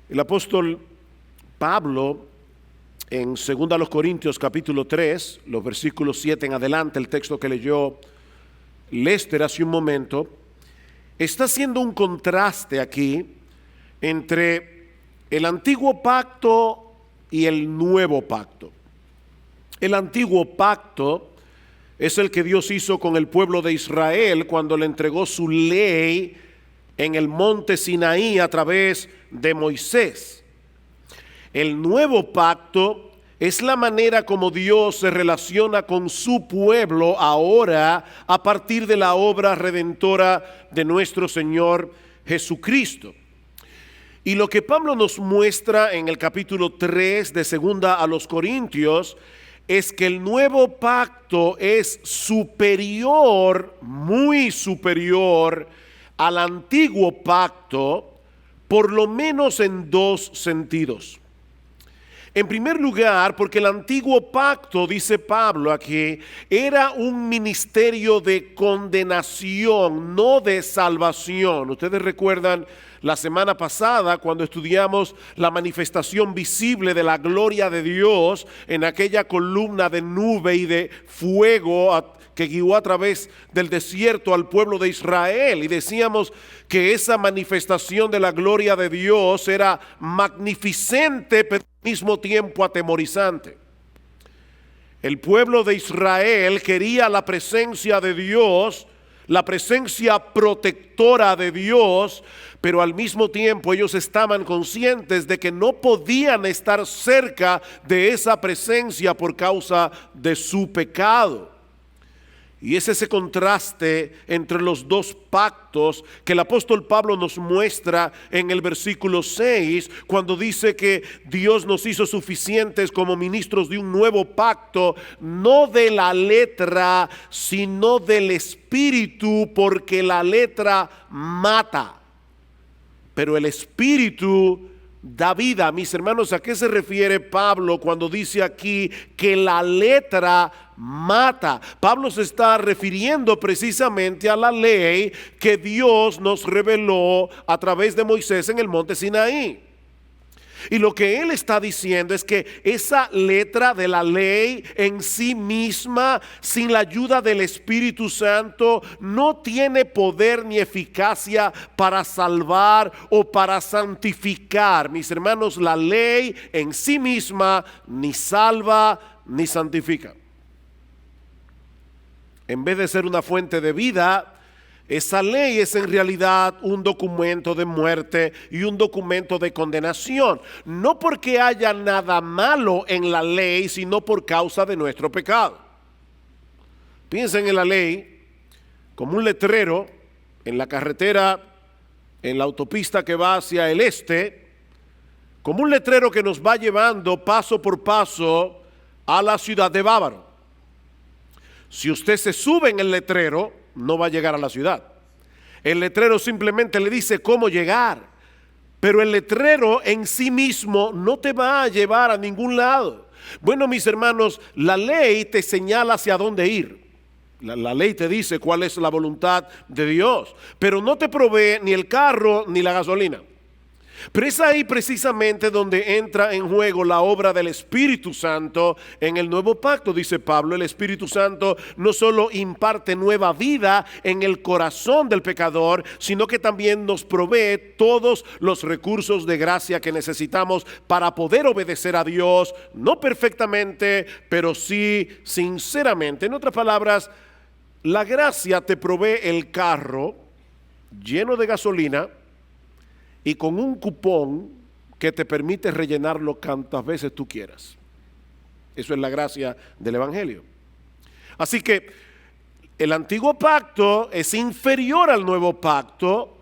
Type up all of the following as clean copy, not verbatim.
El apóstol Pablo, en 2 Corintios capítulo 3, los versículos 7 en adelante, el texto que leyó Lester hace un momento, está haciendo un contraste aquí entre el antiguo pacto y el nuevo pacto. El antiguo pacto es el que Dios hizo con el pueblo de Israel cuando le entregó su ley en el monte Sinaí a través de Moisés. El nuevo pacto es la manera como Dios se relaciona con su pueblo ahora a partir de la obra redentora de nuestro Señor Jesucristo. Y lo que Pablo nos muestra en el capítulo 3 de 2 a los Corintios es que el nuevo pacto es superior, muy superior al antiguo pacto, por lo menos en dos sentidos. En primer lugar, porque el antiguo pacto, dice Pablo aquí, era un ministerio de condenación, no de salvación. Ustedes recuerdan la semana pasada cuando estudiamos la manifestación visible de la gloria de Dios en aquella columna de nube y de fuego que guió a través del desierto al pueblo de Israel, y decíamos que esa manifestación de la gloria de Dios era magnificente pero al mismo tiempo atemorizante. El pueblo de Israel quería la presencia de Dios, la presencia protectora de Dios, pero al mismo tiempo ellos estaban conscientes de que no podían estar cerca de esa presencia por causa de su pecado. Y es ese contraste entre los dos pactos que el apóstol Pablo nos muestra en el versículo 6, cuando dice que Dios nos hizo suficientes como ministros de un nuevo pacto, no de la letra, sino del espíritu, porque la letra mata, pero el espíritu da vida. Mis hermanos, ¿a qué se refiere Pablo cuando dice aquí que la letra mata? Pablo se está refiriendo precisamente a la ley que Dios nos reveló a través de Moisés en el monte Sinaí. Y lo que él está diciendo es que esa letra de la ley en sí misma, sin la ayuda del Espíritu Santo, no tiene poder ni eficacia para salvar o para santificar. Mis hermanos, la ley en sí misma ni salva ni santifica. En vez de ser una fuente de vida, esa ley es en realidad un documento de muerte y un documento de condenación. No porque haya nada malo en la ley, sino por causa de nuestro pecado. Piensen en la ley como un letrero en la carretera, en la autopista que va hacia el este, como un letrero que nos va llevando paso por paso a la ciudad de Bávaro. Si usted se sube en el letrero, no va a llegar a la ciudad. El letrero simplemente le dice cómo llegar, pero el letrero en sí mismo no te va a llevar a ningún lado. Bueno, mis hermanos, la ley te señala hacia dónde ir. La ley te dice cuál es la voluntad de Dios, pero no te provee ni el carro ni la gasolina. Pero es ahí precisamente donde entra en juego la obra del Espíritu Santo en el nuevo pacto. Dice Pablo, el Espíritu Santo no solo imparte nueva vida en el corazón del pecador, sino que también nos provee todos los recursos de gracia que necesitamos para poder obedecer a Dios, no perfectamente, pero sí sinceramente. En otras palabras, la gracia te provee el carro lleno de gasolina y con un cupón que te permite rellenarlo cuantas veces tú quieras. Eso es la gracia del Evangelio. Así que el antiguo pacto es inferior al nuevo pacto,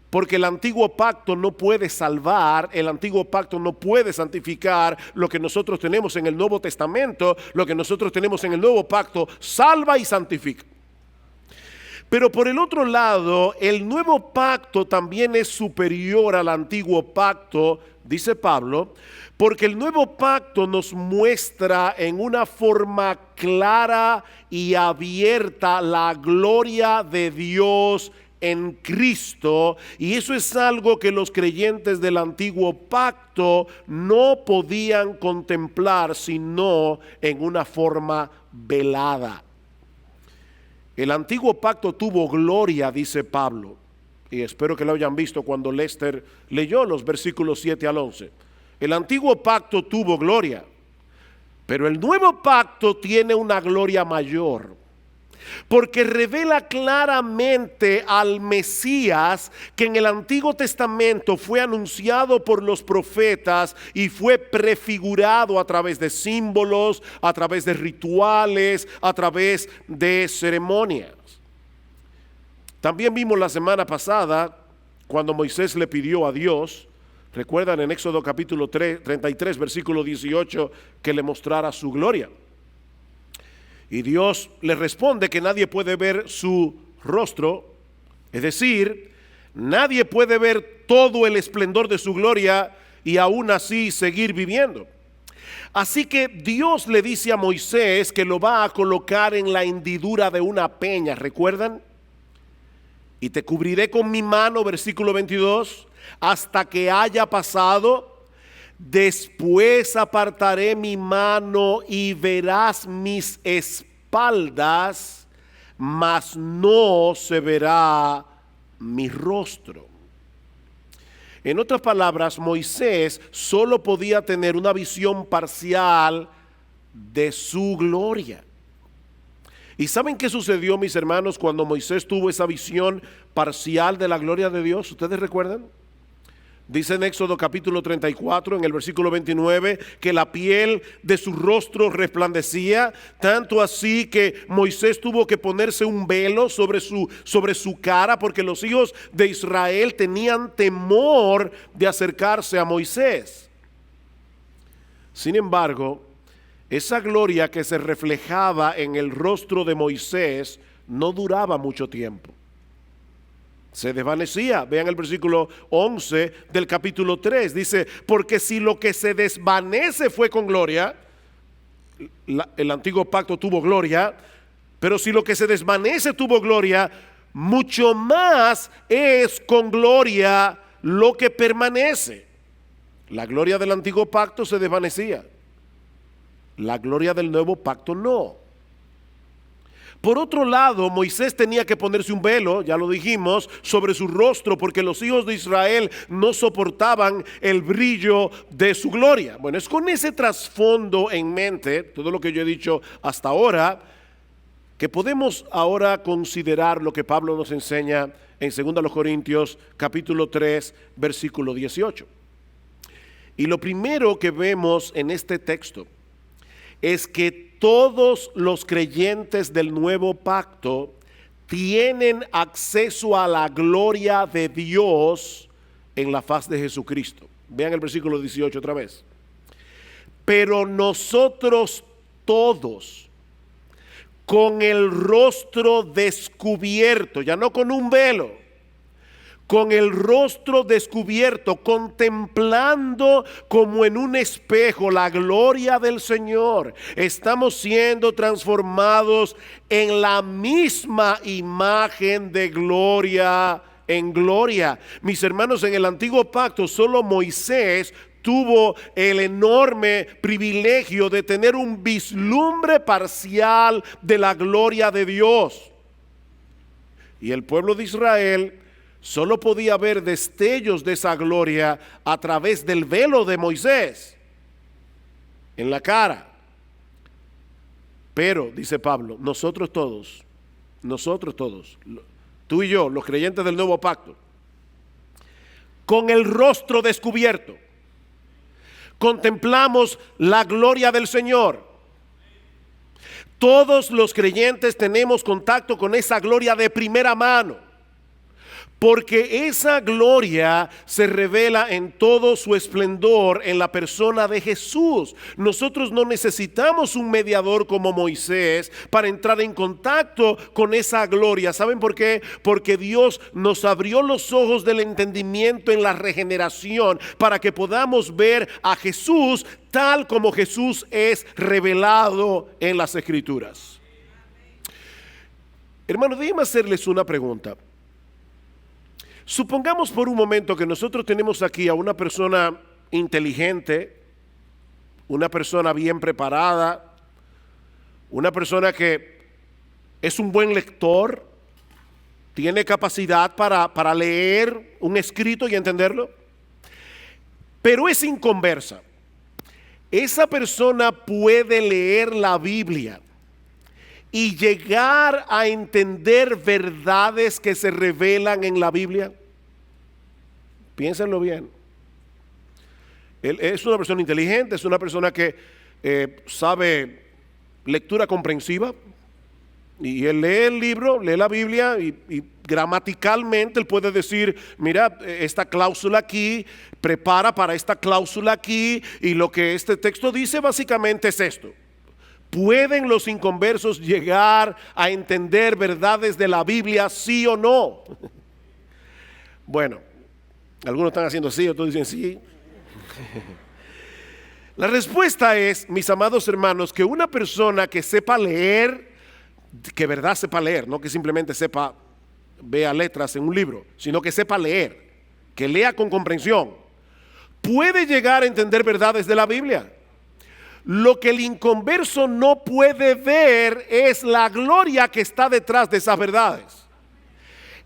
porque el antiguo pacto no puede salvar, el antiguo pacto no puede santificar. Lo que nosotros tenemos en el Nuevo Testamento, lo que nosotros tenemos en el nuevo pacto, salva y santifica. Pero por el otro lado, el nuevo pacto también es superior al antiguo pacto, dice Pablo, porque el nuevo pacto nos muestra en una forma clara y abierta la gloria de Dios en Cristo, y eso es algo que los creyentes del antiguo pacto no podían contemplar sino en una forma velada. El antiguo pacto tuvo gloria, dice Pablo, y espero que lo hayan visto cuando Lester leyó los versículos 7 al 11. El antiguo pacto tuvo gloria, pero el nuevo pacto tiene una gloria mayor, porque revela claramente al Mesías que en el Antiguo Testamento fue anunciado por los profetas y fue prefigurado a través de símbolos, a través de rituales, a través de ceremonias. También vimos la semana pasada cuando Moisés le pidió a Dios, recuerdan en Éxodo capítulo 33 versículo 18, que le mostrara su gloria. Y Dios le responde que nadie puede ver su rostro, es decir, nadie puede ver todo el esplendor de su gloria y aún así seguir viviendo. Así que Dios le dice a Moisés que lo va a colocar en la hendidura de una peña, ¿recuerdan? Y te cubriré con mi mano, versículo 22, hasta que haya pasado. Después apartaré mi mano y verás mis espaldas, mas no se verá mi rostro. En otras palabras, Moisés solo podía tener una visión parcial de su gloria. ¿Y saben qué sucedió, mis hermanos, cuando Moisés tuvo esa visión parcial de la gloria de Dios? ¿Ustedes recuerdan? Dice en Éxodo capítulo 34, en el versículo 29, que la piel de su rostro resplandecía, tanto así que Moisés tuvo que ponerse un velo sobre su cara, porque los hijos de Israel tenían temor de acercarse a Moisés. Sin embargo, esa gloria que se reflejaba en el rostro de Moisés no duraba mucho tiempo. Se desvanecía. Vean el versículo 11 del capítulo 3. Dice, porque si lo que se desvanece fue con gloria, el antiguo pacto tuvo gloria, pero si lo que se desvanece tuvo gloria, mucho más es con gloria lo que permanece. La gloria del antiguo pacto se desvanecía. La gloria del nuevo pacto no. Por otro lado, Moisés tenía que ponerse un velo, ya lo dijimos, sobre su rostro, porque los hijos de Israel no soportaban el brillo de su gloria. Bueno, es con ese trasfondo en mente, todo lo que yo he dicho hasta ahora, que podemos ahora considerar lo que Pablo nos enseña en 2 Corintios capítulo 3, versículo 18. Y lo primero que vemos en este texto es que todos los creyentes del nuevo pacto tienen acceso a la gloria de Dios en la faz de Jesucristo. Vean el versículo 18 otra vez. Pero nosotros todos, con el rostro descubierto, ya no con un velo, con el rostro descubierto, contemplando como en un espejo la gloria del Señor, estamos siendo transformados en la misma imagen de gloria en gloria. Mis hermanos, en el antiguo pacto solo Moisés tuvo el enorme privilegio de tener un vislumbre parcial de la gloria de Dios. Y el pueblo de Israel solo podía ver destellos de esa gloria a través del velo de Moisés en la cara. Pero, dice Pablo, nosotros todos, tú y yo, los creyentes del nuevo pacto, con el rostro descubierto, contemplamos la gloria del Señor. Todos los creyentes tenemos contacto con esa gloria de primera mano, porque esa gloria se revela en todo su esplendor en la persona de Jesús. Nosotros no necesitamos un mediador como Moisés para entrar en contacto con esa gloria. ¿Saben por qué? Porque Dios nos abrió los ojos del entendimiento en la regeneración para que podamos ver a Jesús tal como Jesús es revelado en las Escrituras. Hermanos, déjenme hacerles una pregunta. Supongamos por un momento que nosotros tenemos aquí a una persona inteligente, una persona bien preparada, una persona que es un buen lector, tiene capacidad para leer un escrito y entenderlo, pero es inconversa. Esa persona puede leer la Biblia y llegar a entender verdades que se revelan en la Biblia. Piénsenlo bien. Él es una persona inteligente, es una persona que sabe lectura comprensiva, y él lee el libro, lee la Biblia y gramaticalmente él puede decir, mira, esta cláusula aquí prepara para esta cláusula aquí, y lo que este texto dice básicamente es esto. ¿Pueden los inconversos llegar a entender verdades de la Biblia, sí o no? Bueno, algunos están haciendo sí, otros dicen sí. La respuesta es, mis amados hermanos, que una persona que sepa leer, que verdad sepa leer, no que simplemente sepa, vea letras en un libro, sino que sepa leer, que lea con comprensión, puede llegar a entender verdades de la Biblia. Lo que el inconverso no puede ver es la gloria que está detrás de esas verdades.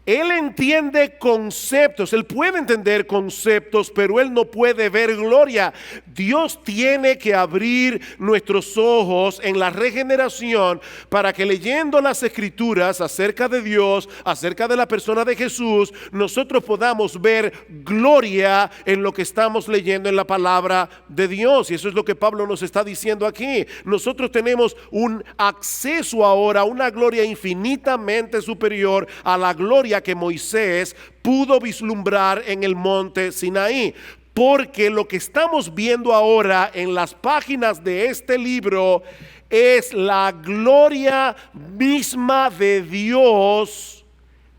Él entiende conceptos, él puede entender conceptos, pero él no puede ver gloria. Dios tiene que abrir nuestros ojos en la regeneración para que, leyendo las escrituras acerca de Dios, acerca de la persona de Jesús, nosotros podamos ver gloria en lo que estamos leyendo en la palabra de Dios. Y eso es lo que Pablo nos está diciendo aquí. Nosotros tenemos un acceso ahora a una gloria infinitamente superior a la gloria que Moisés pudo vislumbrar en el monte Sinaí, porque lo que estamos viendo ahora en las páginas de este libro es la gloria misma de Dios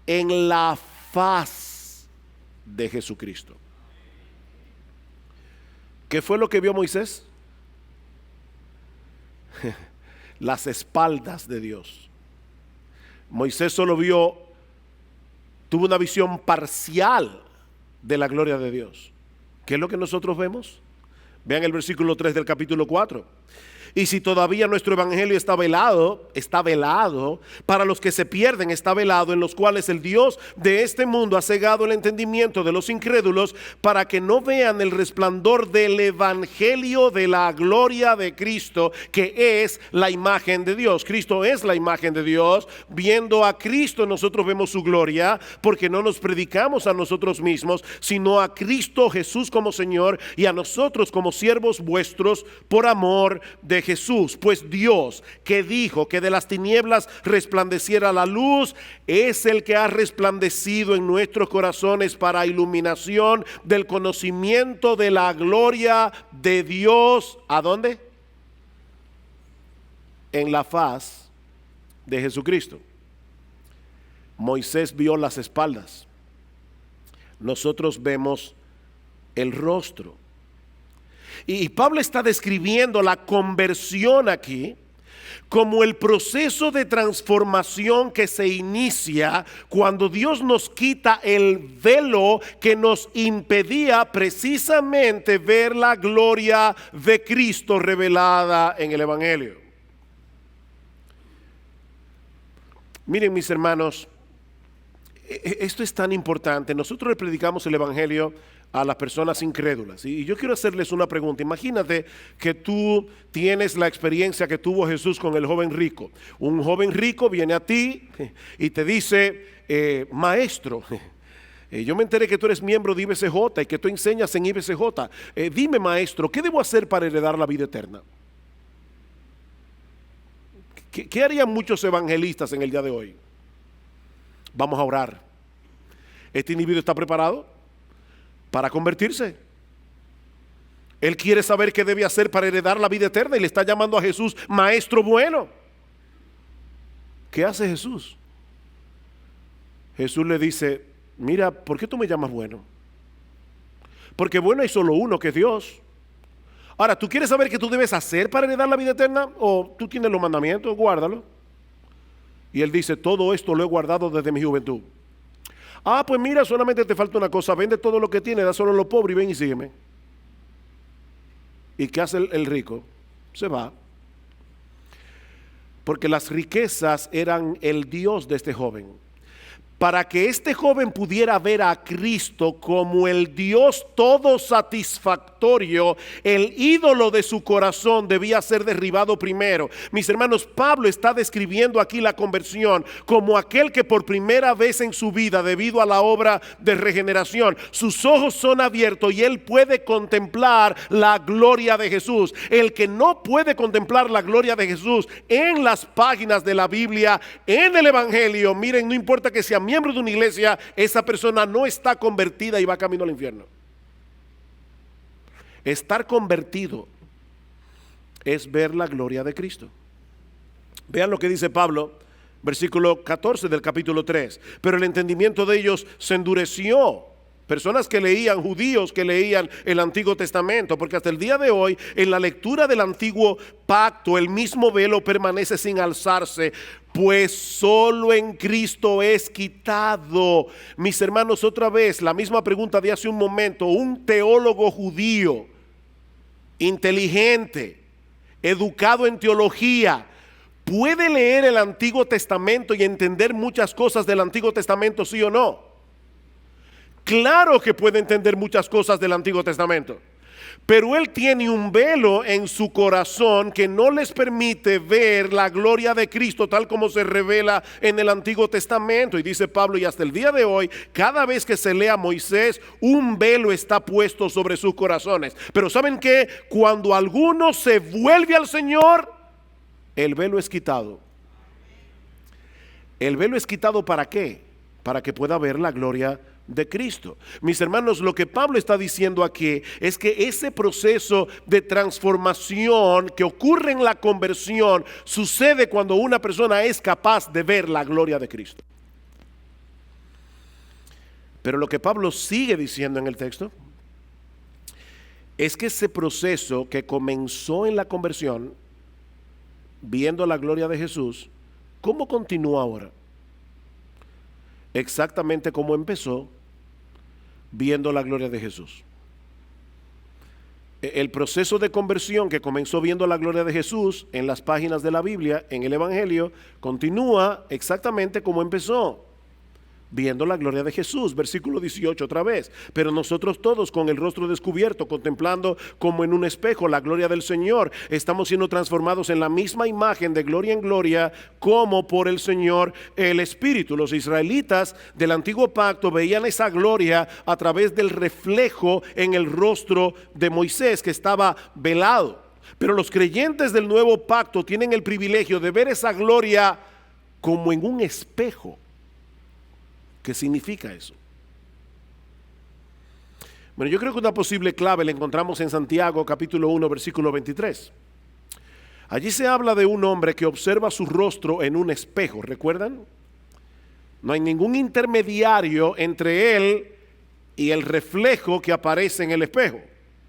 en la faz de Jesucristo. ¿Qué fue lo que vio Moisés? Las espaldas de Dios. Moisés solo tuvo una visión parcial de la gloria de Dios. ¿Qué es lo que nosotros vemos? Vean el versículo 3 del capítulo 4. Y si todavía nuestro evangelio está velado, para los que se pierden está velado, en los cuales el Dios de este mundo ha cegado el entendimiento de los incrédulos, para que no vean el resplandor del evangelio de la gloria de Cristo, que es la imagen de Dios. Cristo es la imagen de Dios. Viendo a Cristo nosotros vemos su gloria, porque no nos predicamos a nosotros mismos, sino a Cristo Jesús como Señor, y a nosotros como siervos vuestros por amor de Jesús. Pues Dios, que dijo que de las tinieblas resplandeciera la luz, es el que ha resplandecido en nuestros corazones para iluminación del conocimiento de la gloria de Dios. ¿A dónde? En la faz de Jesucristo. Moisés vio las espaldas, nosotros vemos el rostro. Y Pablo está describiendo la conversión aquí como el proceso de transformación que se inicia cuando Dios nos quita el velo que nos impedía precisamente ver la gloria de Cristo revelada en el Evangelio. Miren, mis hermanos, esto es tan importante. Nosotros le predicamos el Evangelio a las personas incrédulas, y yo quiero hacerles una pregunta. Imagínate que tú tienes la experiencia que tuvo Jesús con el joven rico. Un joven rico viene a ti y te dice, maestro, yo me enteré que tú eres miembro de IBCJ y que tú enseñas en IBCJ. Dime, maestro, ¿qué debo hacer para heredar la vida eterna? ¿Qué harían muchos evangelistas en el día de hoy? Vamos a orar. ¿Este individuo está preparado para convertirse? Él quiere saber qué debe hacer para heredar la vida eterna y le está llamando a Jesús maestro bueno. ¿Qué hace Jesús? Jesús le dice, mira, ¿por qué tú me llamas bueno? Porque bueno hay solo uno, que es Dios. Ahora, ¿tú quieres saber qué tú debes hacer para heredar la vida eterna? ¿O tú tienes los mandamientos? Guárdalo. Y él dice, todo esto lo he guardado desde mi juventud. Ah, pues mira, solamente te falta una cosa, vende todo lo que tienes, da solo a los pobres y ven y sígueme. ¿Y qué hace el rico? Se va. Porque las riquezas eran el Dios de este joven. Para que este joven pudiera ver a Cristo como el Dios todo satisfactorio, el ídolo de su corazón debía ser derribado primero. Mis hermanos, Pablo está describiendo aquí la conversión como aquel que por primera vez en su vida, debido a la obra de regeneración, sus ojos son abiertos y él puede contemplar la gloria de Jesús. El que no puede contemplar la gloria de Jesús en las páginas de la Biblia, en el Evangelio, miren, no importa que sea miembro de una iglesia, esa persona no está convertida y va camino al infierno. Estar convertido es ver la gloria de Cristo. Vean lo que dice Pablo, versículo 14 del capítulo 3. Pero el entendimiento de ellos se endureció. Personas que leían, judíos que leían el Antiguo Testamento, porque hasta el día de hoy en la lectura del Antiguo Pacto el mismo velo permanece sin alzarse, pues solo en Cristo es quitado. Mis hermanos, otra vez la misma pregunta de hace un momento. Un teólogo judío inteligente, educado en teología, ¿puede leer el Antiguo Testamento y entender muchas cosas del Antiguo Testamento, sí o no? Claro que puede entender muchas cosas del Antiguo Testamento, pero él tiene un velo en su corazón que no les permite ver la gloria de Cristo tal como se revela en el Antiguo Testamento. Y dice Pablo, y hasta el día de hoy, cada vez que se lea a Moisés, un velo está puesto sobre sus corazones. Pero ¿saben qué? Cuando alguno se vuelve al Señor, el velo es quitado. ¿El velo es quitado para qué? Para que pueda ver la gloria de Cristo. Mis hermanos, lo que Pablo está diciendo aquí es que ese proceso de transformación que ocurre en la conversión sucede cuando una persona es capaz de ver la gloria de Cristo. Pero lo que Pablo sigue diciendo en el texto es que ese proceso que comenzó en la conversión, viendo la gloria de Jesús, ¿cómo continúa ahora? Exactamente como empezó, viendo la gloria de Jesús. El proceso de conversión que comenzó viendo la gloria de Jesús en las páginas de la Biblia, en el Evangelio, continúa exactamente como empezó, viendo la gloria de Jesús. Versículo 18 otra vez. Pero nosotros todos con el rostro descubierto, contemplando como en un espejo la gloria del Señor, estamos siendo transformados en la misma imagen de gloria en gloria como por el Señor el Espíritu. Los israelitas del antiguo pacto veían esa gloria a través del reflejo en el rostro de Moisés, que estaba velado. Pero los creyentes del nuevo pacto tienen el privilegio de ver esa gloria como en un espejo. ¿Qué significa eso? Bueno, yo creo que una posible clave la encontramos en Santiago capítulo 1 versículo 23. Allí se habla de un hombre que observa su rostro en un espejo, ¿recuerdan? No hay ningún intermediario entre él y el reflejo que aparece en el espejo.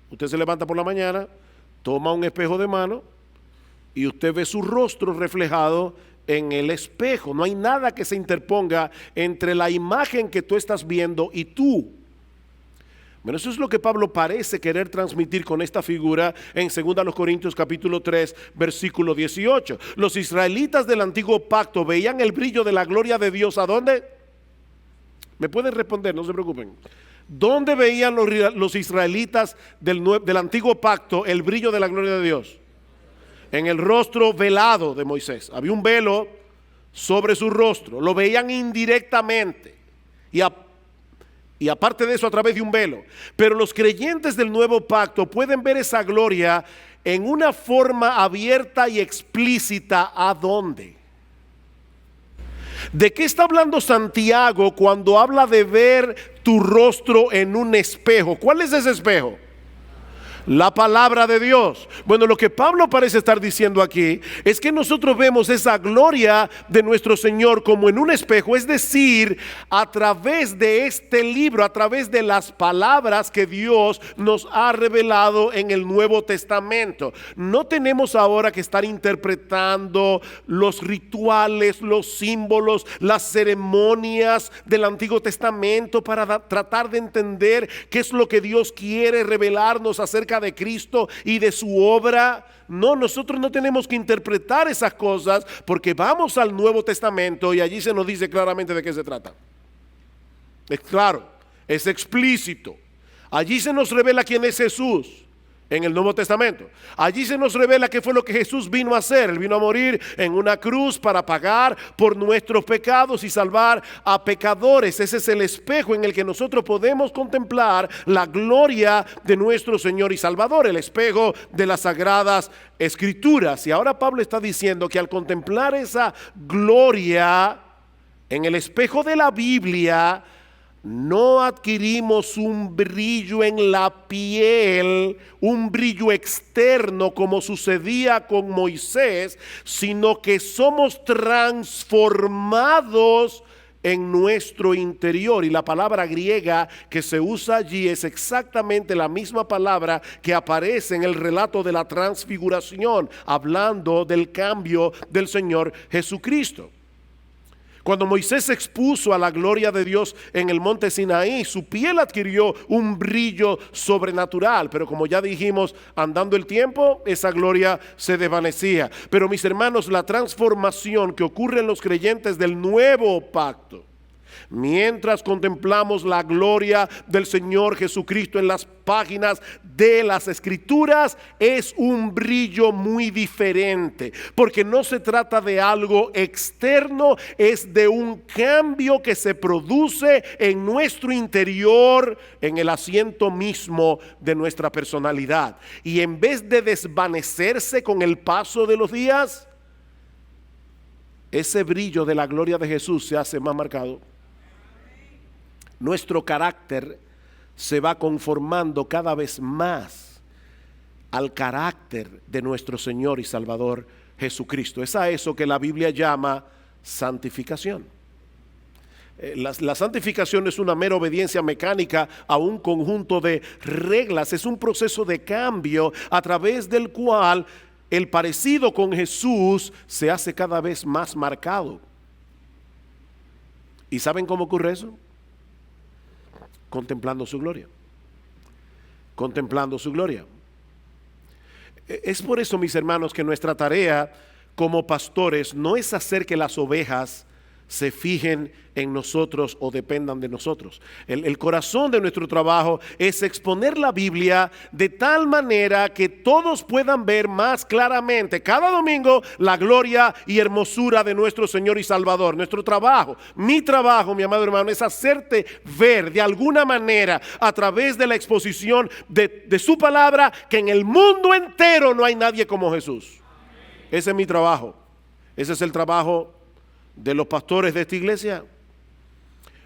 Usted se levanta por la mañana, toma un espejo de mano y usted ve su rostro reflejado en el espejo. No hay nada que se interponga entre la imagen que tú estás viendo y tú. Bueno, eso es lo que Pablo parece querer transmitir con esta figura en 2 Corintios capítulo 3 versículo 18. Los israelitas del antiguo pacto veían el brillo de la gloria de Dios. ¿A dónde? Me pueden responder, no se preocupen. ¿Dónde veían los israelitas del antiguo pacto el brillo de la gloria de Dios? En el rostro velado de Moisés. Había un velo sobre su rostro. Lo veían indirectamente. Y aparte de eso, a través de un velo. Pero los creyentes del nuevo pacto pueden ver esa gloria en una forma abierta y explícita. ¿A dónde? ¿De qué está hablando Santiago cuando habla de ver tu rostro en un espejo? ¿Cuál es ese espejo? La palabra de Dios. Bueno, lo que Pablo parece estar diciendo aquí es que nosotros vemos esa gloria de nuestro Señor como en un espejo, es decir, a través de este libro, a través de las palabras que Dios nos ha revelado en el Nuevo Testamento. No tenemos ahora que estar interpretando los rituales, los símbolos, las ceremonias del Antiguo Testamento para tratar de entender qué es lo que Dios quiere revelarnos acerca de Cristo y de su obra. No, nosotros no tenemos que interpretar esas cosas, porque vamos al Nuevo Testamento y allí se nos dice claramente de qué se trata. Es claro, es explícito. Allí se nos revela quién es Jesús en el Nuevo Testamento. Allí se nos revela qué fue lo que Jesús vino a hacer. Él vino a morir en una cruz para pagar por nuestros pecados y salvar a pecadores. Ese es el espejo en el que nosotros podemos contemplar la gloria de nuestro Señor y Salvador, el espejo de las Sagradas Escrituras. Y ahora Pablo está diciendo que al contemplar esa gloria en el espejo de la Biblia, no adquirimos un brillo en la piel, un brillo externo como sucedía con Moisés, sino que somos transformados en nuestro interior. Y la palabra griega que se usa allí es exactamente la misma palabra que aparece en el relato de la transfiguración, hablando del cambio del Señor Jesucristo. Cuando Moisés se expuso a la gloria de Dios en el monte Sinaí, su piel adquirió un brillo sobrenatural, pero como ya dijimos, andando el tiempo, esa gloria se desvanecía. Pero mis hermanos, la transformación que ocurre en los creyentes del nuevo pacto, mientras contemplamos la gloria del Señor Jesucristo en las páginas de las Escrituras, es un brillo muy diferente, porque no se trata de algo externo, es de un cambio que se produce en nuestro interior, en el asiento mismo de nuestra personalidad. Y en vez de desvanecerse con el paso de los días, ese brillo de la gloria de Jesús se hace más marcado. Nuestro carácter se va conformando cada vez más al carácter de nuestro Señor y Salvador Jesucristo. Es a eso que la Biblia llama santificación. La santificación es una mera obediencia mecánica a un conjunto de reglas. Es un proceso de cambio a través del cual el parecido con Jesús se hace cada vez más marcado. ¿Y saben cómo ocurre eso? Contemplando su gloria. Contemplando su gloria. Es por eso, mis hermanos, que nuestra tarea como pastores no es hacer que las ovejas se fijen en nosotros o dependan de nosotros. El corazón de nuestro trabajo es exponer la Biblia de tal manera que todos puedan ver más claramente cada domingo la gloria y hermosura de nuestro Señor y Salvador. Nuestro trabajo, mi trabajo, mi amado hermano, es hacerte ver de alguna manera a través de la exposición de su palabra que en el mundo entero no hay nadie como Jesús. Ese es mi trabajo. Ese es el trabajo de los pastores de esta iglesia.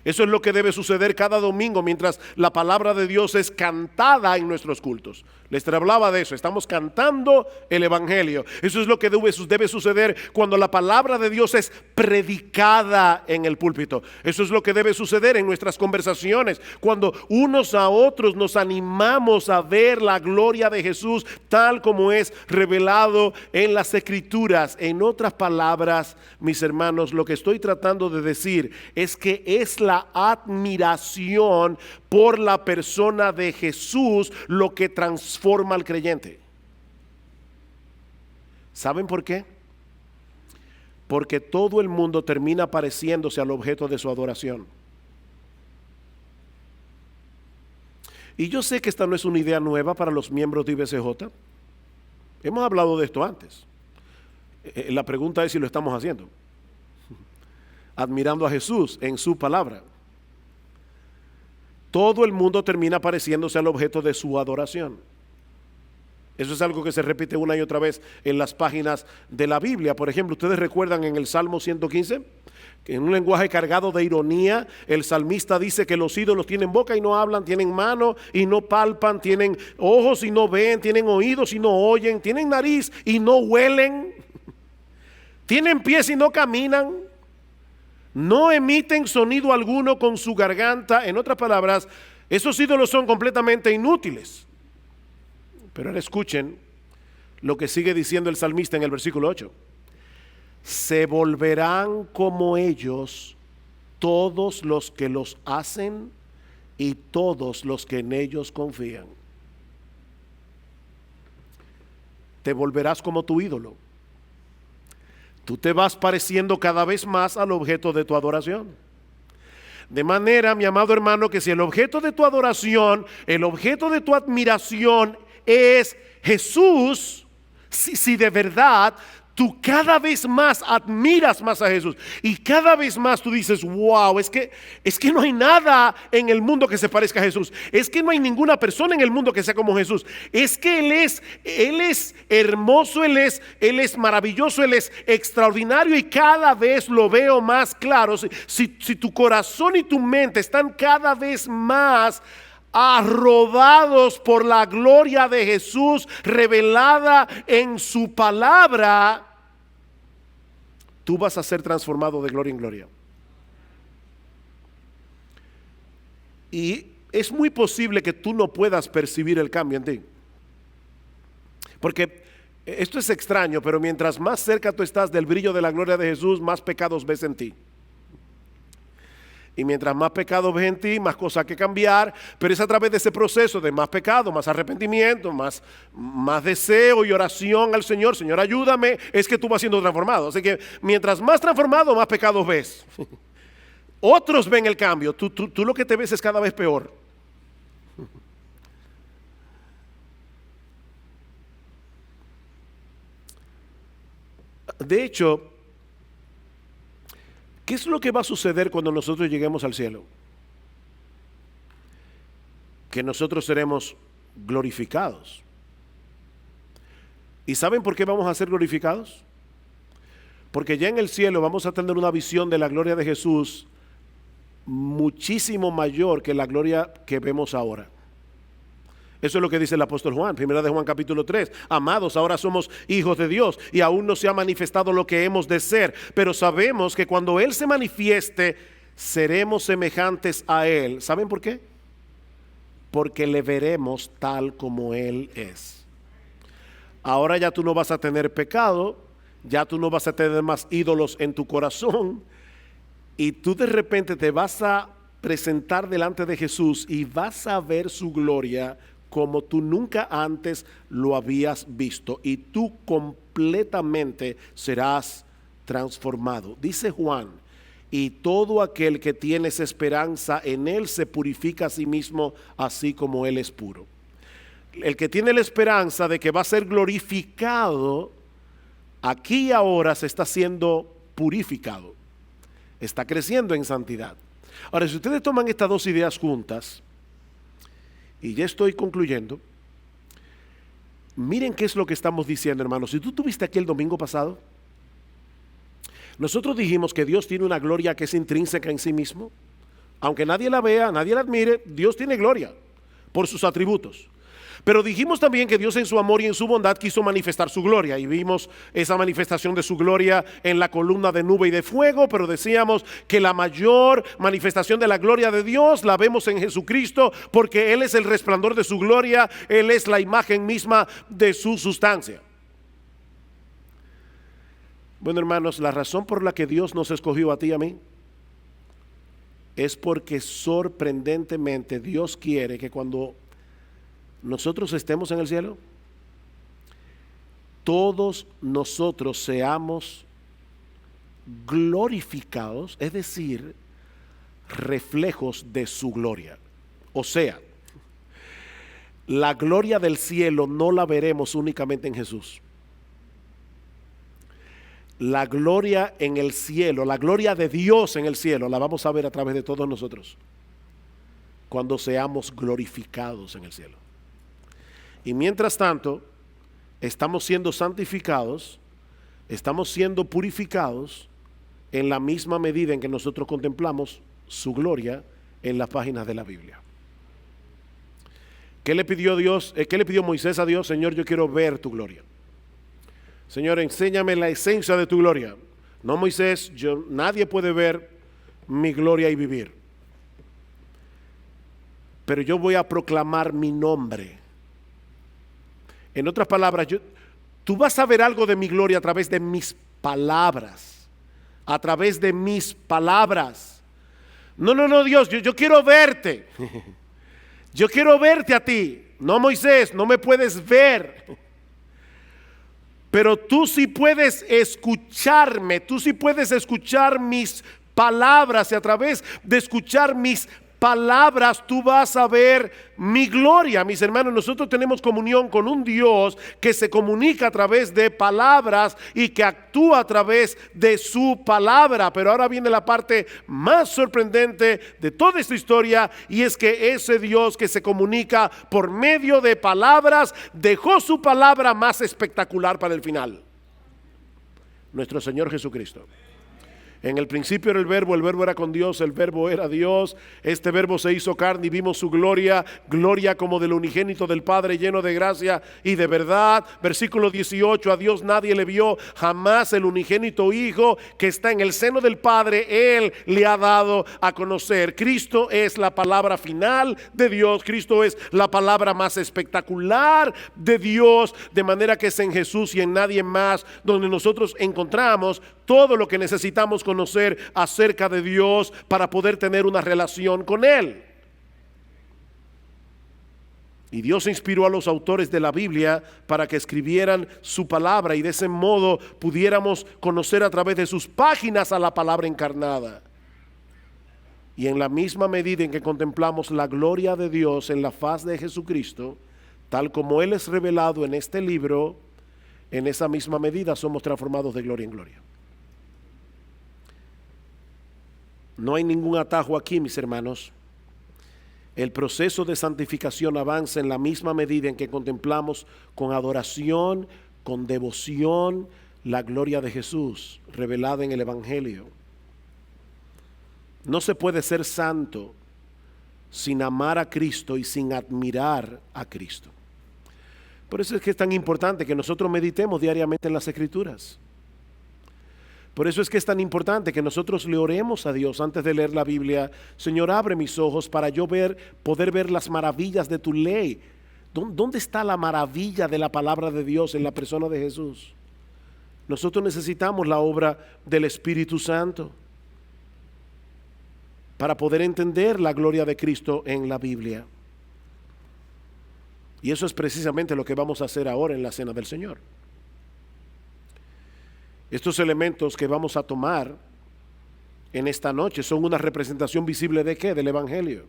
Eso es lo que debe suceder cada domingo mientras la palabra de Dios es cantada en nuestros cultos. Les hablaba de eso, estamos cantando el evangelio. Eso es lo que debe suceder cuando la palabra de Dios es predicada en el púlpito. Eso es lo que debe suceder en nuestras conversaciones, cuando unos a otros nos animamos a ver la gloria de Jesús tal como es revelado en las Escrituras. En otras palabras, mis hermanos, lo que estoy tratando de decir es que es la admiración por la persona de Jesús lo que transforma al creyente. ¿Saben por qué? Porque todo el mundo termina pareciéndose al objeto de su adoración. Y yo sé que esta no es una idea nueva para los miembros de IBCJ. Hemos hablado de esto antes. La pregunta es si lo estamos haciendo. Admirando a Jesús en su palabra. Todo el mundo termina pareciéndose al objeto de su adoración. Eso es algo que se repite una y otra vez en las páginas de la Biblia. Por ejemplo, ¿ustedes recuerdan en el Salmo 115? Que en un lenguaje cargado de ironía, el salmista dice que los ídolos tienen boca y no hablan, tienen mano y no palpan, tienen ojos y no ven, tienen oídos y no oyen, tienen nariz y no huelen, tienen pies y no caminan, no emiten sonido alguno con su garganta. En otras palabras, esos ídolos son completamente inútiles. Pero ahora escuchen lo que sigue diciendo el salmista en el versículo 8. Se volverán como ellos todos los que los hacen y todos los que en ellos confían. Te volverás como tu ídolo. Tú te vas pareciendo cada vez más al objeto de tu adoración. De manera, mi amado hermano, que si el objeto de tu adoración, el objeto de tu admiración es Jesús, si de verdad tú cada vez más admiras más a Jesús y cada vez más tú dices, wow, es que no hay nada en el mundo que se parezca a Jesús, es que no hay ninguna persona en el mundo que sea como Jesús, es que Él es hermoso, Él es maravilloso, Él es extraordinario y cada vez lo veo más claro. Si tu corazón y tu mente están cada vez más arrobados por la gloria de Jesús revelada en su palabra, tú vas a ser transformado de gloria en gloria. Y es muy posible que tú no puedas percibir el cambio en ti. Porque esto es extraño, pero mientras más cerca tú estás del brillo de la gloria de Jesús, más pecados ves en ti. Y mientras más pecado ves en ti, más cosas que cambiar, pero es a través de ese proceso de más pecado, más arrepentimiento, más deseo y oración al Señor. Señor, ayúdame, es que tú vas siendo transformado. Así que mientras más transformado, más pecados ves. Otros ven el cambio, tú lo que te ves es cada vez peor. De hecho, ¿qué es lo que va a suceder cuando nosotros lleguemos al cielo? Que nosotros seremos glorificados. ¿Y saben por qué vamos a ser glorificados? Porque ya en el cielo vamos a tener una visión de la gloria de Jesús muchísimo mayor que la gloria que vemos ahora. Eso es lo que dice el apóstol Juan, primera de Juan capítulo 3. Amados, ahora somos hijos de Dios y aún no se ha manifestado lo que hemos de ser, pero sabemos que cuando Él se manifieste, seremos semejantes a Él. ¿Saben por qué? Porque le veremos tal como Él es. Ahora ya tú no vas a tener pecado, ya tú no vas a tener más ídolos en tu corazón y tú de repente te vas a presentar delante de Jesús y vas a ver su gloria como tú nunca antes lo habías visto y tú completamente serás transformado. Dice Juan, y todo aquel que tiene esa esperanza en Él se purifica a sí mismo así como Él es puro. El que tiene la esperanza de que va a ser glorificado, aquí y ahora se está siendo purificado, está creciendo en santidad. Ahora, si ustedes toman estas dos ideas juntas, y ya estoy concluyendo, miren qué es lo que estamos diciendo, hermanos. Si tú estuviste aquí el domingo pasado, nosotros dijimos que Dios tiene una gloria que es intrínseca en sí mismo. Aunque nadie la vea, nadie la admire, Dios tiene gloria por sus atributos. Pero dijimos también que Dios en su amor y en su bondad quiso manifestar su gloria y vimos esa manifestación de su gloria en la columna de nube y de fuego, pero decíamos que la mayor manifestación de la gloria de Dios la vemos en Jesucristo porque Él es el resplandor de su gloria, Él es la imagen misma de su sustancia. Bueno, hermanos, la razón por la que Dios nos escogió a ti y a mí es porque sorprendentemente Dios quiere que cuando nosotros estemos en el cielo, todos nosotros seamos glorificados, es decir, reflejos de su gloria. O sea, la gloria del cielo no la veremos únicamente en Jesús. La gloria en el cielo, la gloria de Dios en el cielo, la vamos a ver a través de todos nosotros cuando seamos glorificados en el cielo. Y mientras tanto, estamos siendo santificados, estamos siendo purificados en la misma medida en que nosotros contemplamos su gloria en las páginas de la Biblia. ¿Qué le pidió Dios? ¿Qué le pidió Moisés a Dios? Señor, yo quiero ver tu gloria. Señor, enséñame la esencia de tu gloria. No, Moisés, nadie puede ver mi gloria y vivir. Pero yo voy a proclamar mi nombre. En otras palabras, tú vas a ver algo de mi gloria a través de mis palabras. A través de mis palabras. No, Dios, yo quiero verte. Yo quiero verte a ti. No, Moisés, no me puedes ver. Pero tú sí puedes escucharme. Tú sí puedes escuchar mis palabras. Y a través de escuchar mis palabras tú vas a ver mi gloria. Mis hermanos, nosotros tenemos comunión con un Dios que se comunica a través de palabras y que actúa a través de su palabra. Pero ahora viene la parte más sorprendente de toda esta historia, y es que ese Dios que se comunica por medio de palabras dejó su palabra más espectacular para el final: nuestro Señor Jesucristo. En el principio era el verbo era con Dios, el verbo era Dios. Este verbo se hizo carne y vimos su gloria, gloria como del unigénito del Padre, lleno de gracia y de verdad. Versículo 18, a Dios nadie le vio jamás, el unigénito Hijo que está en el seno del Padre, Él le ha dado a conocer. Cristo es la palabra final de Dios, Cristo es la palabra más espectacular de Dios, de manera que es en Jesús y en nadie más donde nosotros encontramos todo lo que necesitamos conocer acerca de Dios para poder tener una relación con Él. Y Dios inspiró a los autores de la Biblia para que escribieran su palabra, y de ese modo pudiéramos conocer a través de sus páginas a la palabra encarnada. Y en la misma medida en que contemplamos la gloria de Dios en la faz de Jesucristo, tal como Él es revelado en este libro, en esa misma medida somos transformados de gloria en gloria. No hay ningún atajo aquí, mis hermanos. El proceso de santificación avanza en la misma medida en que contemplamos con adoración, con devoción, la gloria de Jesús revelada en el Evangelio. No se puede ser santo sin amar a Cristo y sin admirar a Cristo. Por eso es que es tan importante que nosotros meditemos diariamente en las Escrituras. Por eso es que es tan importante que nosotros le oremos a Dios antes de leer la Biblia: Señor, abre mis ojos para yo poder ver las maravillas de tu ley. ¿Dónde está la maravilla de la palabra de Dios en la persona de Jesús? Nosotros necesitamos la obra del Espíritu Santo para poder entender la gloria de Cristo en la Biblia. Y eso es precisamente lo que vamos a hacer ahora en la Cena del Señor. Estos elementos que vamos a tomar en esta noche son una representación visible ¿de qué? Del Evangelio.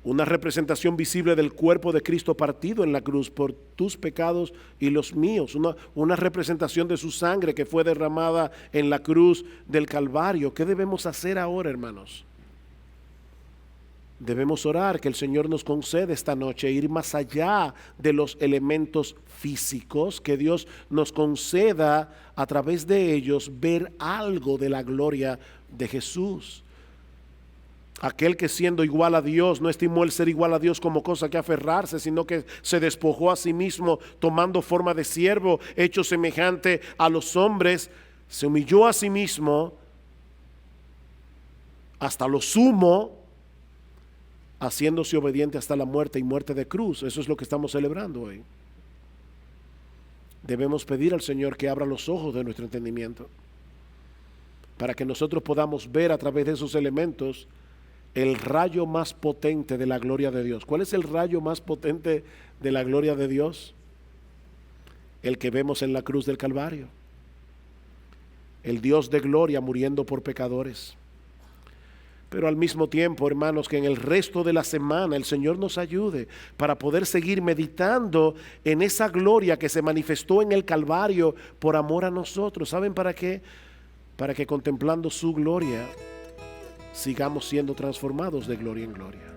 Una representación visible del cuerpo de Cristo partido en la cruz por tus pecados y los míos. Una representación de su sangre que fue derramada en la cruz del Calvario. ¿Qué debemos hacer ahora, hermanos? Debemos orar que el Señor nos conceda esta noche ir más allá de los elementos físicos, que Dios nos conceda a través de ellos ver algo de la gloria de Jesús. Aquel que siendo igual a Dios no estimó el ser igual a Dios como cosa que aferrarse, sino que se despojó a sí mismo, tomando forma de siervo, hecho semejante a los hombres, se humilló a sí mismo hasta lo sumo, haciéndose obediente hasta la muerte y muerte de cruz. Eso es lo que estamos celebrando hoy. Debemos pedir al Señor que abra los ojos de nuestro entendimiento para que nosotros podamos ver a través de esos elementos el rayo más potente de la gloria de Dios. ¿Cuál es el rayo más potente de la gloria de Dios? El que vemos en la cruz del Calvario. El Dios de gloria muriendo por pecadores. Pero al mismo tiempo, hermanos, que en el resto de la semana el Señor nos ayude para poder seguir meditando en esa gloria que se manifestó en el Calvario por amor a nosotros. ¿Saben para qué? Para que contemplando su gloria sigamos siendo transformados de gloria en gloria.